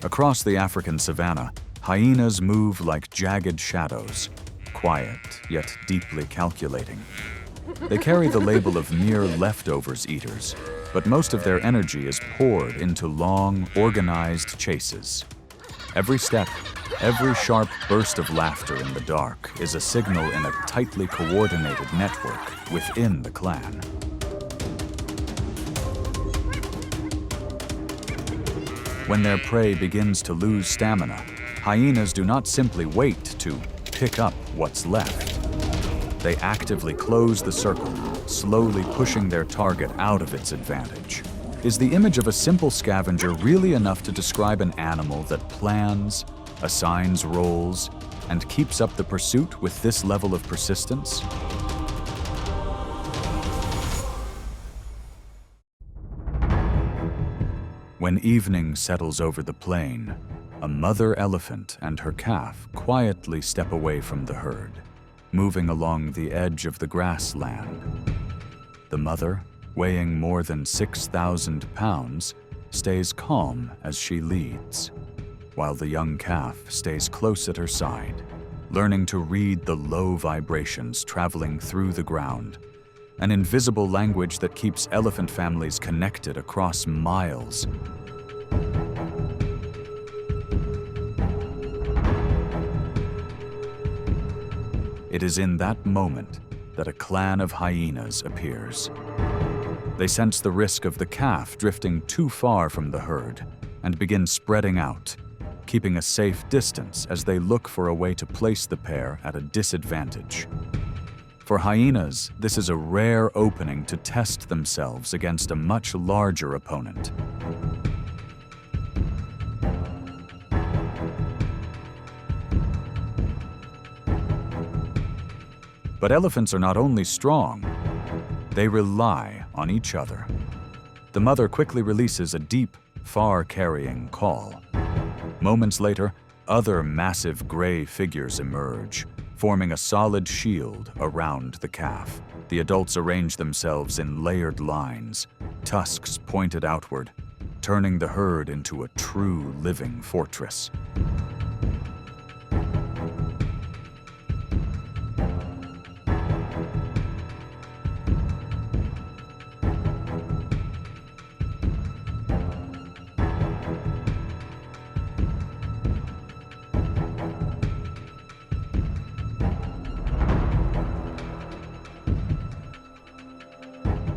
Across the African savannah, hyenas move like jagged shadows, quiet yet deeply calculating. They carry the label of mere leftovers eaters, but most of their energy is poured into long, organized chases. Every step, every sharp burst of laughter in the dark is a signal in a tightly coordinated network within the clan. When their prey begins to lose stamina, hyenas do not simply wait to pick up what's left. They actively close the circle, slowly pushing their target out of its advantage. Is the image of a simple scavenger really enough to describe an animal that plans, assigns roles, and keeps up the pursuit with this level of persistence? When evening settles over the plain, a mother elephant and her calf quietly step away from the herd, moving along the edge of the grassland. The mother, weighing more than 6,000 pounds, stays calm as she leads, while the young calf stays close at her side, learning to read the low vibrations traveling through the ground, an invisible language that keeps elephant families connected across miles. It is in that moment that a clan of hyenas appears. They sense the risk of the calf drifting too far from the herd and begin spreading out, keeping a safe distance as they look for a way to place the pair at a disadvantage. For hyenas, this is a rare opening to test themselves against a much larger opponent. But elephants are not only strong, they rely on each other. The mother quickly releases a deep, far-carrying call. Moments later, other massive gray figures emerge, forming a solid shield around the calf. The adults arrange themselves in layered lines, tusks pointed outward, turning the herd into a true living fortress.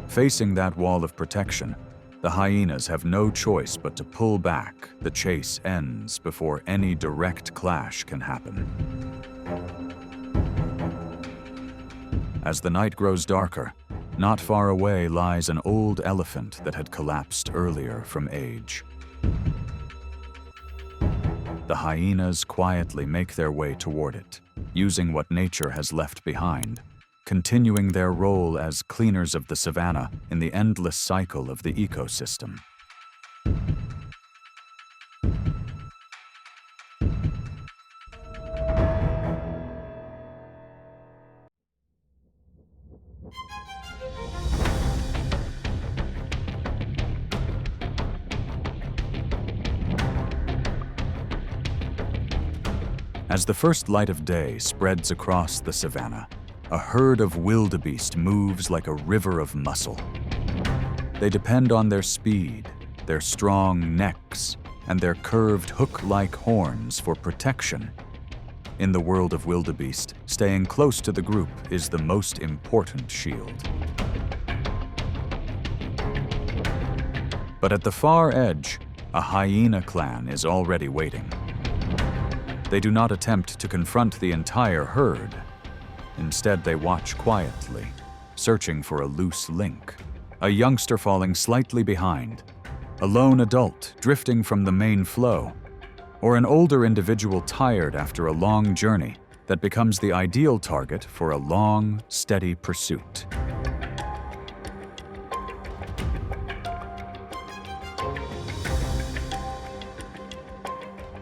Facing that wall of protection, the hyenas have no choice but to pull back. The chase ends before any direct clash can happen. As the night grows darker, not far away lies an old elephant that had collapsed earlier from age. The hyenas quietly make their way toward it, using what nature has left behind, continuing their role as cleaners of the savannah in the endless cycle of the ecosystem. As the first light of day spreads across the savannah, a herd of wildebeest moves like a river of muscle. They depend on their speed, their strong necks, and their curved hook-like horns for protection. In the world of wildebeest, staying close to the group is the most important shield. But at the far edge, a hyena clan is already waiting. They do not attempt to confront the entire herd. Instead, they watch quietly, searching for a loose link. A youngster falling slightly behind, a lone adult drifting from the main flow, or an older individual tired after a long journey that becomes the ideal target for a long, steady pursuit.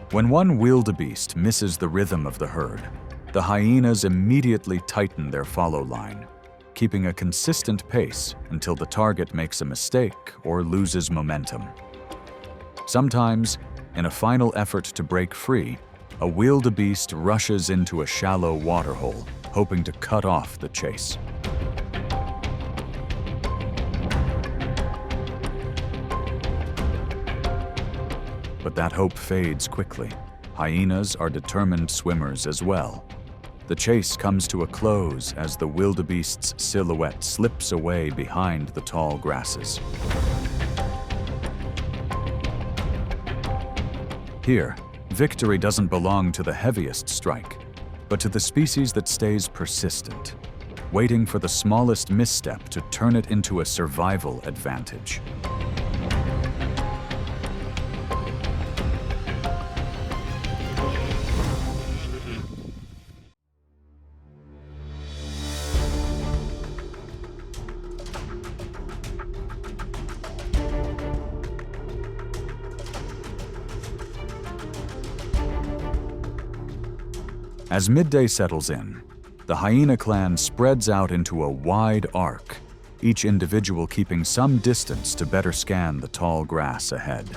When one wildebeest misses the rhythm of the herd, the hyenas immediately tighten their follow line, keeping a consistent pace until the target makes a mistake or loses momentum. Sometimes, In a final effort to break free, a wildebeest rushes into a shallow waterhole, hoping to cut off the chase. But that hope fades quickly. Hyenas are determined swimmers as well. The chase comes to a close as the wildebeest's silhouette slips away behind the tall grasses. Here, victory doesn't belong to the heaviest strike, but to the species that stays persistent, waiting for the smallest misstep to turn it into a survival advantage. As midday settles in, the hyena clan spreads out into a wide arc, each individual keeping some distance to better scan the tall grass ahead.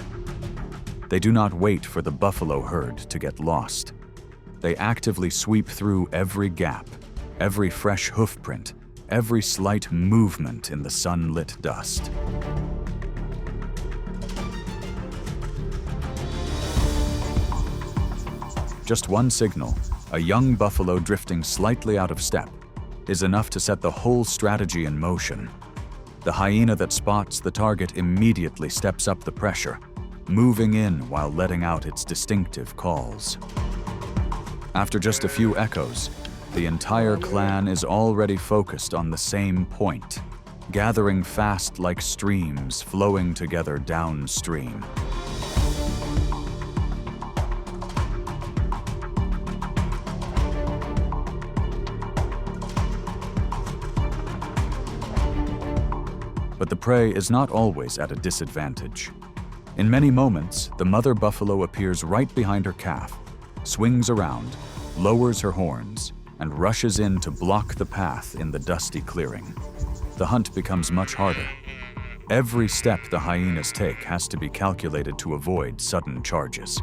They do not wait for the buffalo herd to get lost. They actively sweep through every gap, every fresh hoofprint, every slight movement in the sunlit dust. Just one signal, a young buffalo drifting slightly out of step, is enough to set the whole strategy in motion. The hyena that spots the target immediately steps up the pressure, moving in while letting out its distinctive calls. After just a few echoes, the entire clan is already focused on the same point, gathering fast like streams flowing together downstream. But the prey is not always at a disadvantage. In many moments, the mother buffalo appears right behind her calf, swings around, lowers her horns, and rushes in to block the path in the dusty clearing. The hunt becomes much harder. Every step the hyenas take has to be calculated to avoid sudden charges.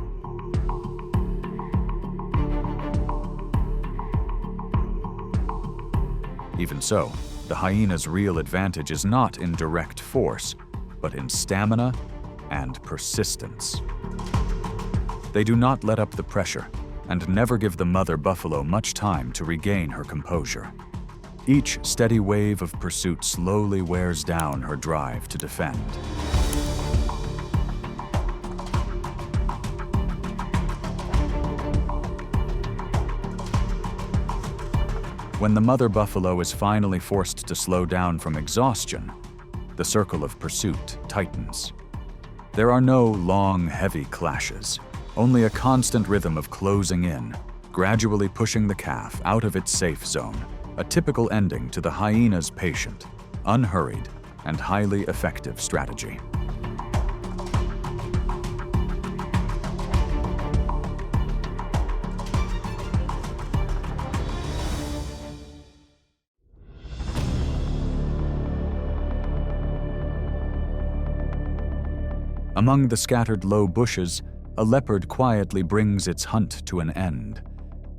Even so, the hyena's real advantage is not in direct force, but in stamina and persistence. They do not let up the pressure and never give the mother buffalo much time to regain her composure. Each steady wave of pursuit slowly wears down her drive to defend. When the mother buffalo is finally forced to slow down from exhaustion, the circle of pursuit tightens. There are no long, heavy clashes, only a constant rhythm of closing in, gradually pushing the calf out of its safe zone, a typical ending to the hyena's patient, unhurried, and highly effective strategy. Among the scattered low bushes, a leopard quietly brings its hunt to an end.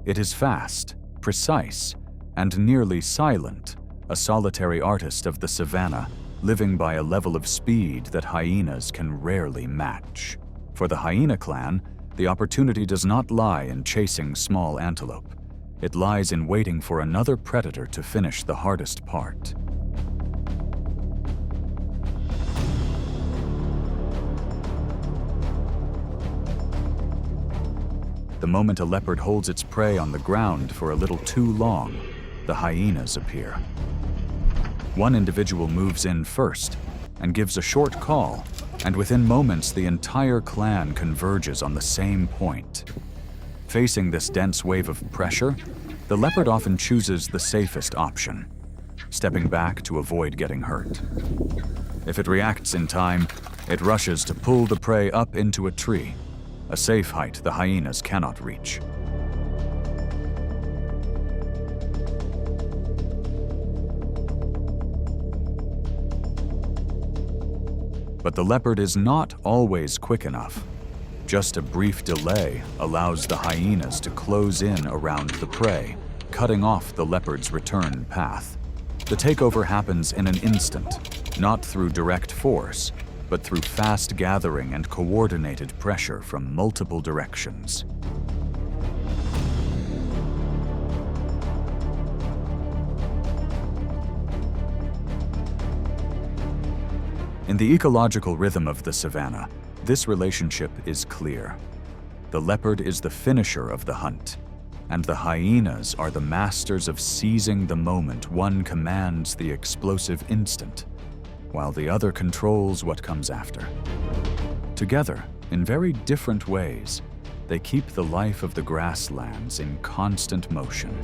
It is fast, precise, and nearly silent, a solitary artist of the savannah, living by a level of speed that hyenas can rarely match. For the hyena clan, the opportunity does not lie in chasing small antelope. It lies in waiting for another predator to finish the hardest part. The moment a leopard holds its prey on the ground for a little too long, the hyenas appear. One individual moves in first and gives a short call, and within moments the entire clan converges on the same point. Facing this dense wave of pressure, the leopard often chooses the safest option, stepping back to avoid getting hurt. If it reacts in time, it rushes to pull the prey up into a tree, a safe height the hyenas cannot reach. But the leopard is not always quick enough. Just a brief delay allows the hyenas to close in around the prey, cutting off the leopard's return path. The takeover happens in an instant, not through direct force, but through fast gathering and coordinated pressure from multiple directions. In the ecological rhythm of the savannah, this relationship is clear. The leopard is the finisher of the hunt, and the hyenas are the masters of seizing the moment one commands the explosive instant, while the other controls what comes after. Together, in very different ways, they keep the life of the grasslands in constant motion.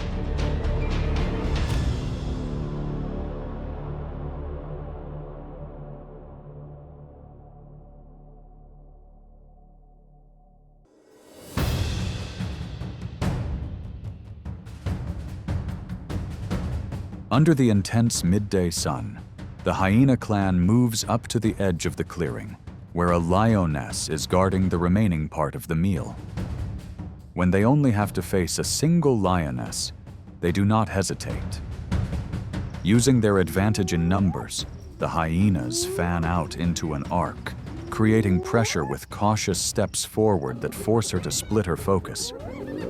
Under the intense midday sun, the hyena clan moves up to the edge of the clearing, where a lioness is guarding the remaining part of the meal. When they only have to face a single lioness, they do not hesitate. Using their advantage in numbers, the hyenas fan out into an arc, creating pressure with cautious steps forward that force her to split her focus,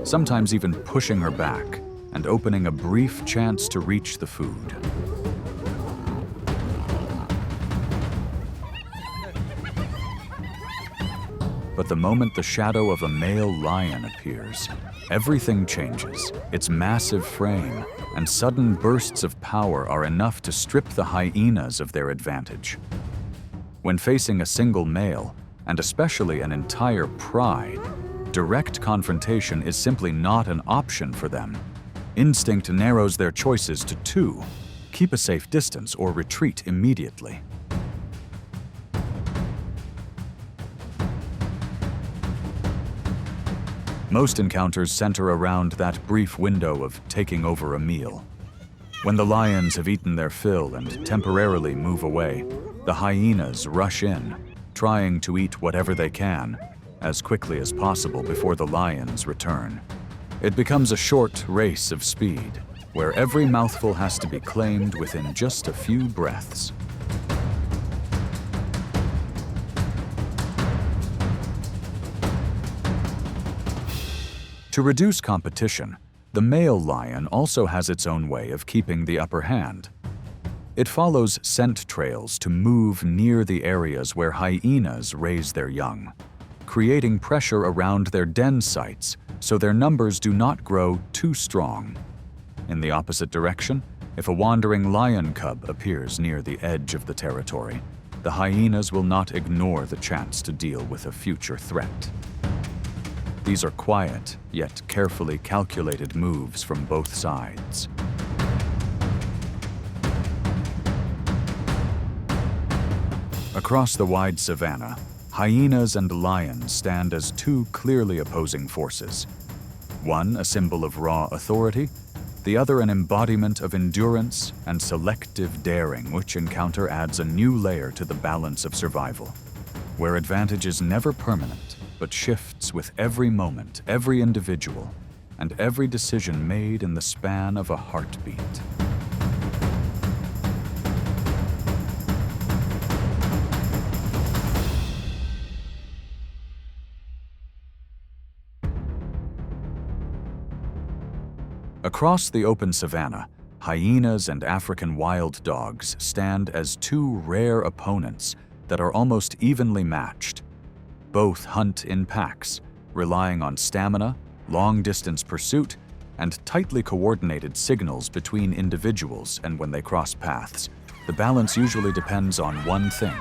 sometimes even pushing her back and opening a brief chance to reach the food. But the moment the shadow of a male lion appears, everything changes. Its massive frame and sudden bursts of power are enough to strip the hyenas of their advantage. When facing a single male, and especially an entire pride, direct confrontation is simply not an option for them. Instinct narrows their choices to two: keep a safe distance or retreat immediately. Most encounters center around that brief window of taking over a meal. When the lions have eaten their fill and temporarily move away, the hyenas rush in, trying to eat whatever they can as quickly as possible before the lions return. It becomes a short race of speed, where every mouthful has to be claimed within just a few breaths. To reduce competition, the male lion also has its own way of keeping the upper hand. It follows scent trails to move near the areas where hyenas raise their young, creating pressure around their den sites so their numbers do not grow too strong. In the opposite direction, if a wandering lion cub appears near the edge of the territory, the hyenas will not ignore the chance to deal with a future threat. These are quiet, yet carefully calculated moves from both sides. Across the wide savannah, hyenas and lions stand as two clearly opposing forces. One a symbol of raw authority, the other an embodiment of endurance and selective daring, which encounter adds a new layer to the balance of survival, where advantage is never permanent, but shifts with every moment, every individual, and every decision made in the span of a heartbeat. Across the open savanna, hyenas and African wild dogs stand as two rare opponents that are almost evenly matched. Both hunt in packs, relying on stamina, long-distance pursuit, and tightly coordinated signals between individuals, and when they cross paths, the balance usually depends on one thing: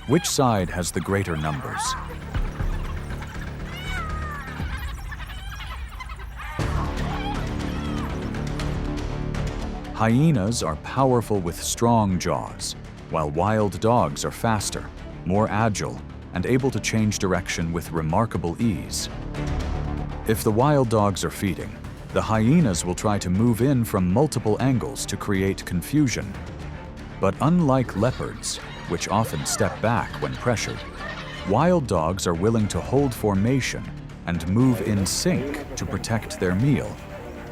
which side has the greater numbers? Hyenas are powerful with strong jaws, while wild dogs are faster, more agile, and able to change direction with remarkable ease. If the wild dogs are feeding, the hyenas will try to move in from multiple angles to create confusion. But unlike leopards, which often step back when pressured, Wild dogs are willing to hold formation and move in sync to protect their meal,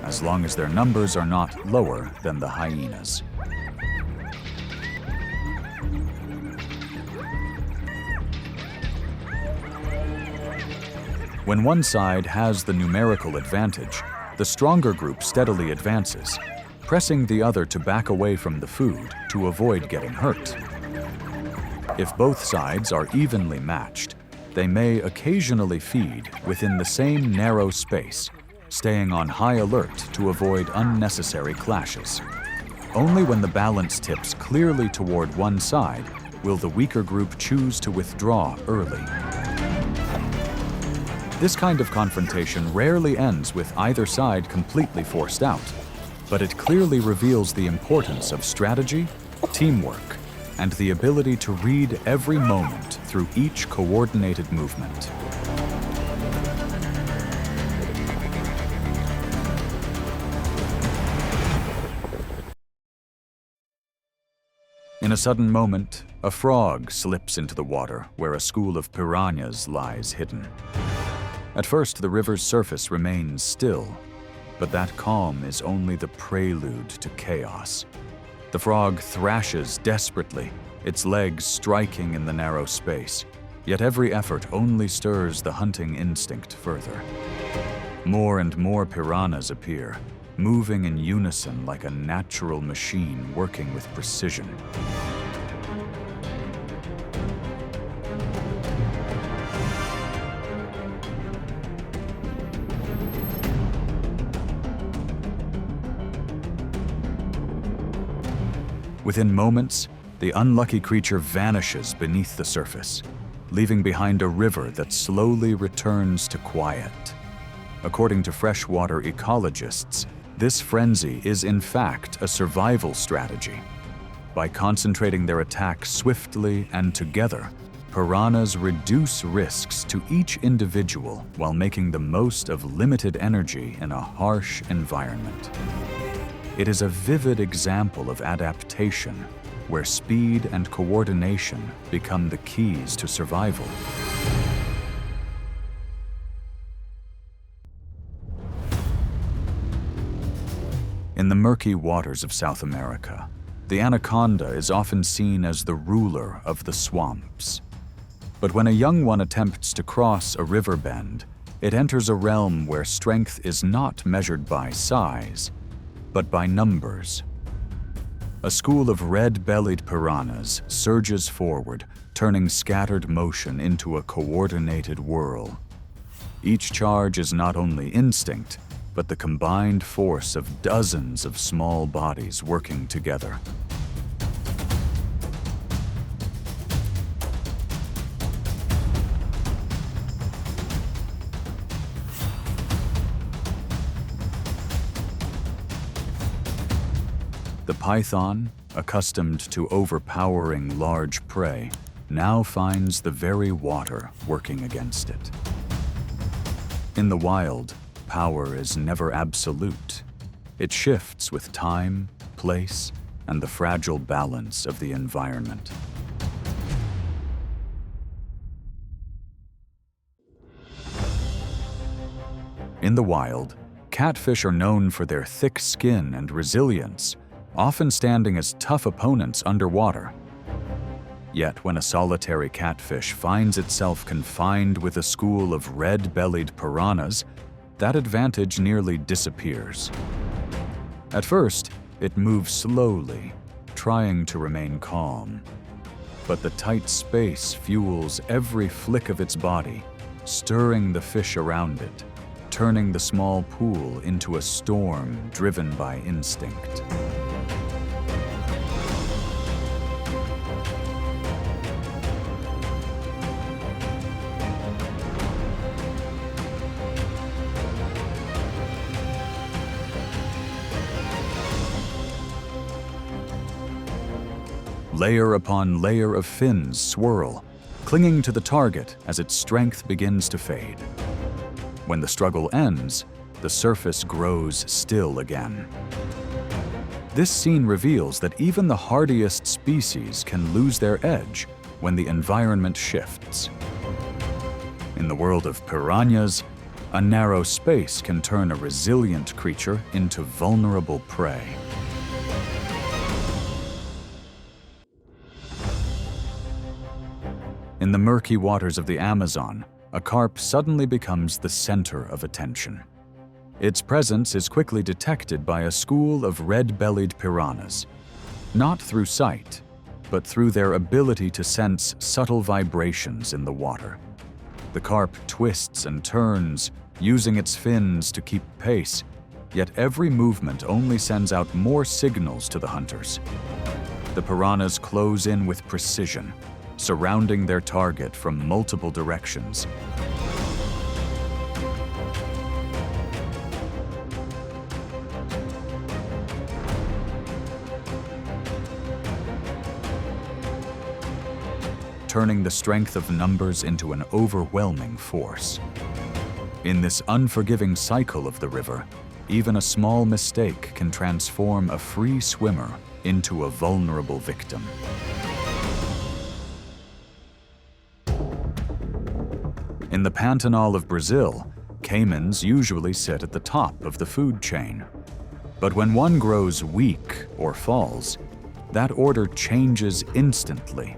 as long as their numbers are not lower than the hyenas. When one side has the numerical advantage, the stronger group steadily advances, pressing the other to back away from the food to avoid getting hurt. If both sides are evenly matched, they may occasionally feed within the same narrow space, staying on high alert to avoid unnecessary clashes. Only when the balance tips clearly toward one side will the weaker group choose to withdraw early. This kind of confrontation rarely ends with either side completely forced out, but it clearly reveals the importance of strategy, teamwork, and the ability to read every moment through each coordinated movement. In a sudden moment, a frog slips into the water where a school of piranhas lies hidden. At first, the river's surface remains still, but that calm is only the prelude to chaos. The frog thrashes desperately, its legs striking in the narrow space, yet every effort only stirs the hunting instinct further. More and more piranhas appear, moving in unison like a natural machine working with precision. Within moments, the unlucky creature vanishes beneath the surface, leaving behind a river that slowly returns to quiet. According to freshwater ecologists, this frenzy is in fact a survival strategy. By concentrating their attacks swiftly and together, piranhas reduce risks to each individual while making the most of limited energy in a harsh environment. It is a vivid example of adaptation, where speed and coordination become the keys to survival. In the murky waters of South America, the anaconda is often seen as the ruler of the swamps. But when a young one attempts to cross a river bend, it enters a realm where strength is not measured by size, but by numbers. A school of red-bellied piranhas surges forward, turning scattered motion into a coordinated whirl. Each charge is not only instinct, but the combined force of dozens of small bodies working together. The python, accustomed to overpowering large prey, now finds the very water working against it. In the wild, power is never absolute. It shifts with time, place, and the fragile balance of the environment. In the wild, catfish are known for their thick skin and resilience, often standing as tough opponents underwater. Yet when a solitary catfish finds itself confined with a school of red-bellied piranhas, that advantage nearly disappears. At first, it moves slowly, trying to remain calm. But the tight space fuels every flick of its body, stirring the fish around it, turning the small pool into a storm driven by instinct. Layer upon layer of fins swirl, clinging to the target as its strength begins to fade. When the struggle ends, the surface grows still again. This scene reveals that even the hardiest species can lose their edge when the environment shifts. In the world of piranhas, a narrow space can turn a resilient creature into vulnerable prey. In the murky waters of the Amazon, a carp suddenly becomes the center of attention. Its presence is quickly detected by a school of red-bellied piranhas, not through sight, but through their ability to sense subtle vibrations in the water. The carp twists and turns, using its fins to keep pace, yet every movement only sends out more signals to the hunters. The piranhas close in with precision, surrounding their target from multiple directions. Turning the strength of numbers into an overwhelming force. In this unforgiving cycle of the river, even a small mistake can transform a free swimmer into a vulnerable victim. In the Pantanal of Brazil, caimans usually sit at the top of the food chain. But when one grows weak or falls, that order changes instantly.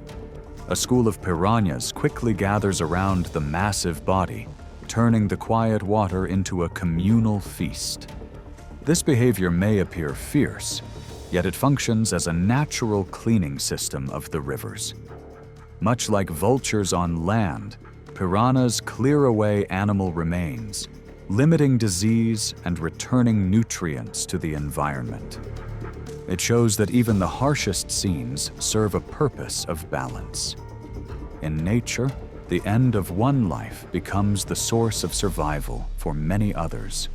A school of piranhas quickly gathers around the massive body, turning the quiet water into a communal feast. This behavior may appear fierce, yet it functions as a natural cleaning system of the rivers. Much like vultures on land, piranhas clear away animal remains, limiting disease and returning nutrients to the environment. It shows that even the harshest scenes serve a purpose of balance. In nature, the end of one life becomes the source of survival for many others.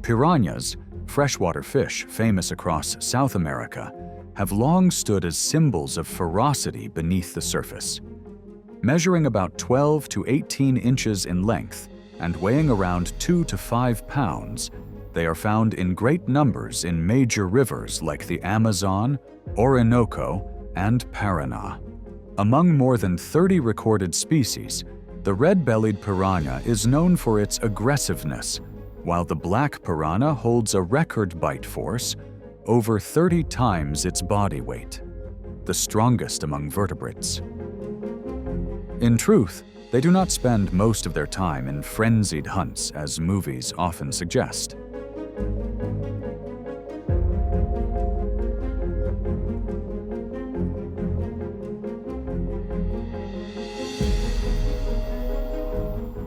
Piranhas, freshwater fish famous across South America, have long stood as symbols of ferocity beneath the surface. Measuring about 12 to 18 inches in length and weighing around 2 to 5 pounds, they are found in great numbers in major rivers like the Amazon, Orinoco, and Paraná. Among more than 30 recorded species, the red-bellied piranha is known for its aggressiveness, while the black piranha holds a record bite force over 30 times its body weight, the strongest among vertebrates. In truth, they do not spend most of their time in frenzied hunts, as movies often suggest.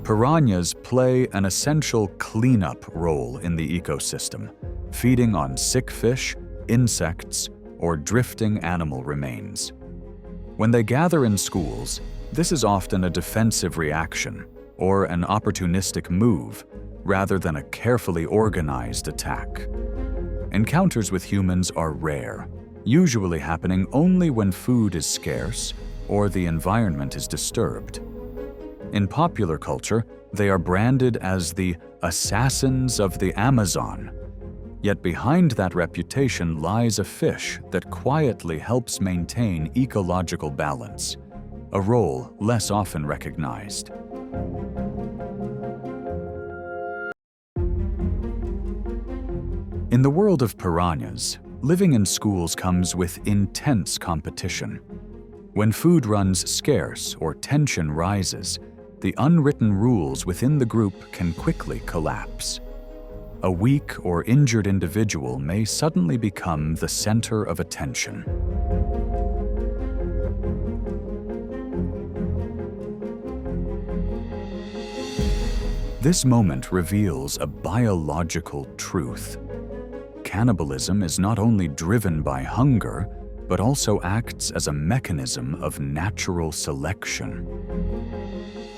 Piranhas play an essential cleanup role in the ecosystem, feeding on sick fish, insects, or drifting animal remains. When they gather in schools, this is often a defensive reaction or an opportunistic move rather than a carefully organized attack. Encounters with humans are rare, usually happening only when food is scarce or the environment is disturbed. In popular culture, they are branded as the assassins of the Amazon. Yet behind that reputation lies a fish that quietly helps maintain ecological balance, a role less often recognized. In the world of piranhas, living in schools comes with intense competition. When food runs scarce or tension rises, the unwritten rules within the group can quickly collapse. A weak or injured individual may suddenly become the center of attention. This moment reveals a biological truth. Cannibalism is not only driven by hunger, but also acts as a mechanism of natural selection.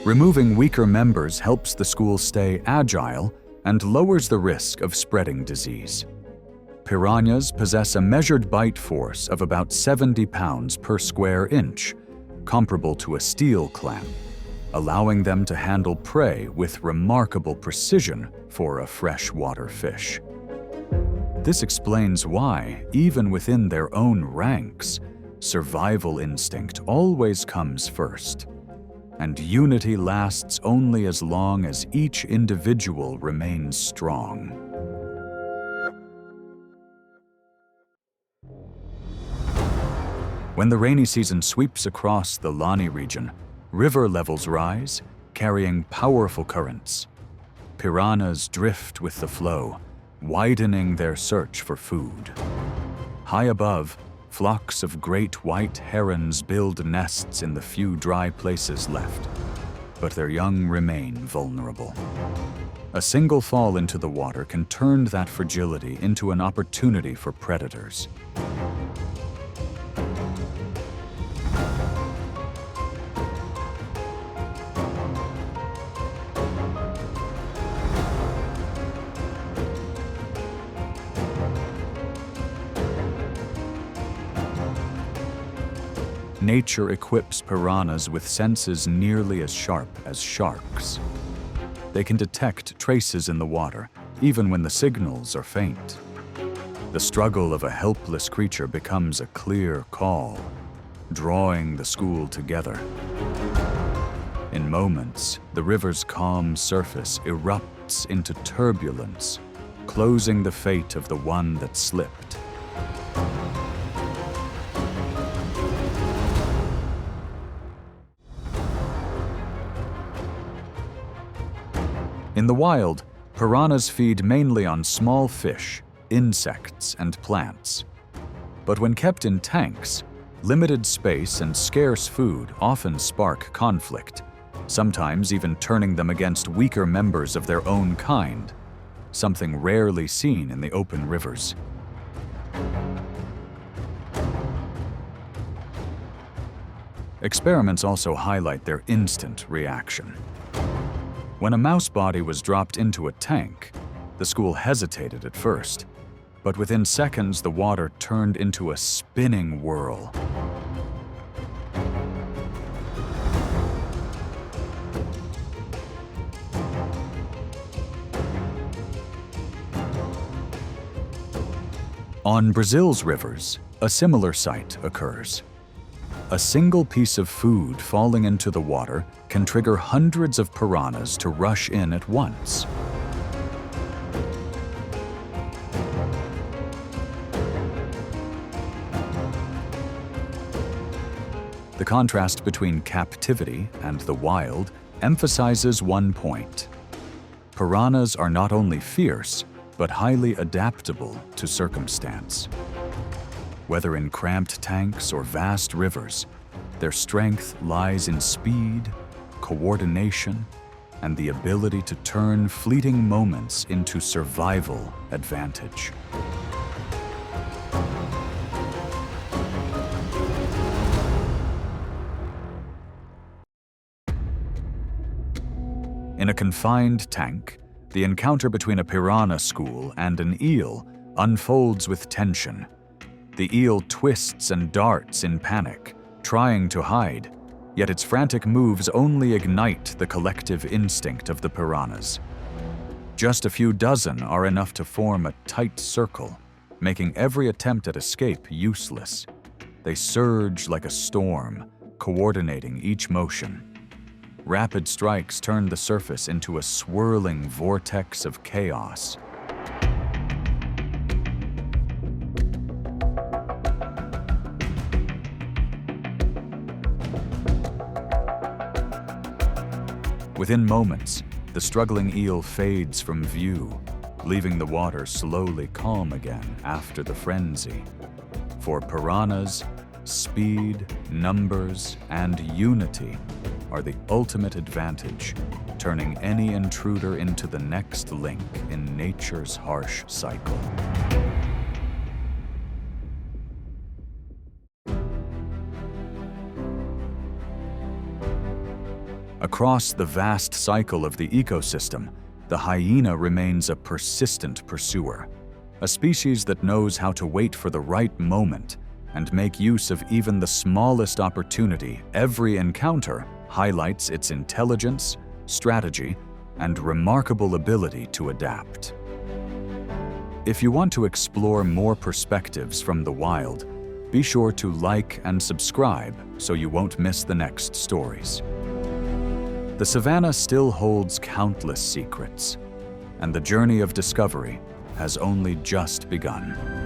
Removing weaker members helps the school stay agile and lowers the risk of spreading disease. Piranhas possess a measured bite force of about 70 pounds per square inch, comparable to a steel clamp, allowing them to handle prey with remarkable precision for a freshwater fish. This explains why, even within their own ranks, survival instinct always comes first, and unity lasts only as long as each individual remains strong. When the rainy season sweeps across the Lani region, river levels rise, carrying powerful currents. Piranhas drift with the flow, widening their search for food. High above, flocks of great white herons build nests in the few dry places left, but their young remain vulnerable. A single fall into the water can turn that fragility into an opportunity for predators. Nature equips piranhas with senses nearly as sharp as sharks. They can detect traces in the water, even when the signals are faint. The struggle of a helpless creature becomes a clear call, drawing the school together. In moments, the river's calm surface erupts into turbulence, closing the fate of the one that slipped. In the wild, piranhas feed mainly on small fish, insects, and plants. But when kept in tanks, limited space and scarce food often spark conflict, sometimes even turning them against weaker members of their own kind, something rarely seen in the open rivers. Experiments also highlight their instant reaction. When a mouse body was dropped into a tank, the school hesitated at first, but within seconds the water turned into a spinning whirl. On Brazil's rivers, a similar sight occurs. A single piece of food falling into the water can trigger hundreds of piranhas to rush in at once. The contrast between captivity and the wild emphasizes one point. Piranhas are not only fierce, but highly adaptable to circumstance. Whether in cramped tanks or vast rivers, their strength lies in speed, coordination, and the ability to turn fleeting moments into survival advantage. In a confined tank, the encounter between a piranha school and an eel unfolds with tension. The eel twists and darts in panic, trying to hide, yet its frantic moves only ignite the collective instinct of the piranhas. Just a few dozen are enough to form a tight circle, making every attempt at escape useless. They surge like a storm, coordinating each motion. Rapid strikes turn the surface into a swirling vortex of chaos. Within moments, the struggling eel fades from view, leaving the water slowly calm again after the frenzy. For piranhas, speed, numbers, and unity are the ultimate advantage, turning any intruder into the next link in nature's harsh cycle. Across the vast cycle of the ecosystem, the hyena remains a persistent pursuer, a species that knows how to wait for the right moment and make use of even the smallest opportunity. Every encounter highlights its intelligence, strategy, and remarkable ability to adapt. If you want to explore more perspectives from the wild, Be sure to like and subscribe so you won't miss the next stories. The savannah still holds countless secrets, and the journey of discovery has only just begun.